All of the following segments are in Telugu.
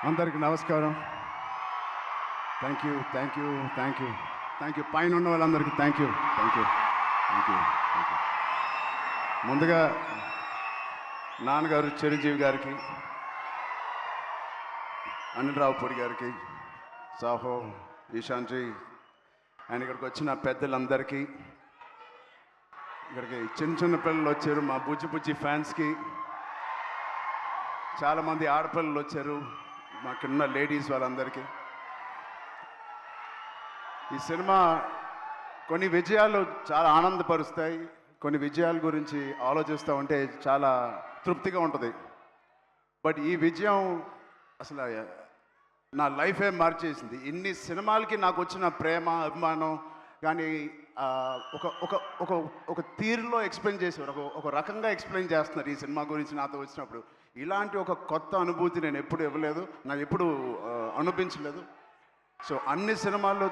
అందరికి నమస్కారం. Thank you thank you thank you thank you పైన ఉన్న వాళ్ళందరికీ thank you thank you thank you thank you. ముందుగా నాన్నగారు చిరంజీవి గారికి, అనిల్ రావుపూడి గారికి, సాహో, ఈశాంజీ అండ్ ఇక్కడికి వచ్చిన పెద్దలందరికీ, ఇక్కడికి చిన్న చిన్న పిల్లలు వచ్చారు, మా బుజ్జి బుజ్జి ఫ్యాన్స్కి, చాలామంది ఆడపిల్లలు వచ్చారు, మాకున్న లేడీస్ వాళ్ళందరికీ. ఈ సినిమా కొన్ని విజయాలు చాలా ఆనందపరుస్తాయి, కొన్ని విజయాల గురించి ఆలోచిస్తూ ఉంటే చాలా తృప్తిగా ఉంటుంది. బట్ ఈ విజయం అసలు నా లైఫే మార్చేసింది. ఇన్ని సినిమాలకి నాకు వచ్చిన ప్రేమ, అభిమానం కానీ ఒక ఒక ఒక ఒక తీరులో ఎక్స్ప్లెయిన్ చేసేవారు, ఒక రకంగా ఎక్స్ప్లెయిన్ చేస్తున్నారు ఈ సినిమా గురించి నాతో వచ్చినప్పుడు. ఇలాంటి ఒక కొత్త అనుభూతి నేను ఎప్పుడు ఇవ్వలేదు, నాకు ఎప్పుడు అనిపించలేదు. సో అన్ని సినిమాల్లో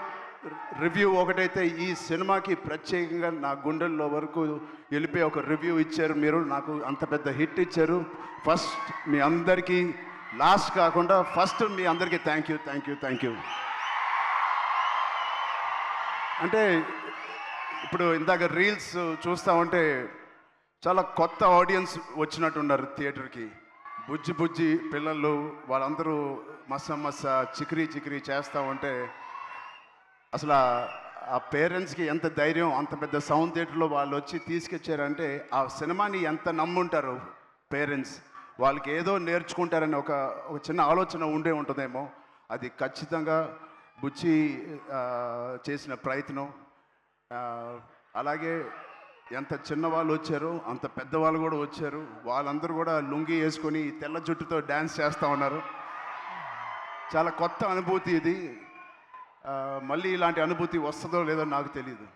రివ్యూ ఒకటైతే ఈ సినిమాకి ప్రత్యేకంగా నా గుండెల్లో వరకు వెళ్ళిపోయి ఒక రివ్యూ ఇచ్చారు మీరు, నాకు అంత పెద్ద హిట్ ఇచ్చారు. ఫస్ట్ మీ అందరికీ, లాస్ట్ కాకుండా ఫస్ట్ మీ అందరికీ thank you thank you thank you. అంటే ఇప్పుడు ఇందాక రీల్స్ చూస్తూ ఉంటే చాలా కొత్త ఆడియన్స్ వచ్చినట్టున్నారు థియేటర్కి. బుజ్జి బుజ్జి పిల్లలు వాళ్ళందరూ మస్స చికిరీ చికిరీ చేస్తూ ఉంటే అసలు ఆ పేరెంట్స్కి ఎంత ధైర్యం, అంత పెద్ద సౌండ్ థియేటర్లో వాళ్ళు వచ్చి తీసుకొచ్చారంటే ఆ సినిమాని ఎంత నమ్ముంటారు పేరెంట్స్. వాళ్ళకి ఏదో నేర్చుకుంటారని ఒక చిన్న ఆలోచన ఉండే ఉంటుందేమో. అది ఖచ్చితంగా బుజ్జి చేసిన ప్రయత్నం. అలాగే ఎంత చిన్నవాళ్ళు వచ్చారు, అంత పెద్దవాళ్ళు కూడా వచ్చారు. వాళ్ళందరూ కూడా లుంగి వేసుకొని తెల్ల జుట్టుతో డ్యాన్స్ చేస్తూ ఉన్నారు. చాలా కొత్త అనుభూతి ఇది. మళ్ళీ ఇలాంటి అనుభూతి వస్తుందో లేదో నాకు తెలియదు.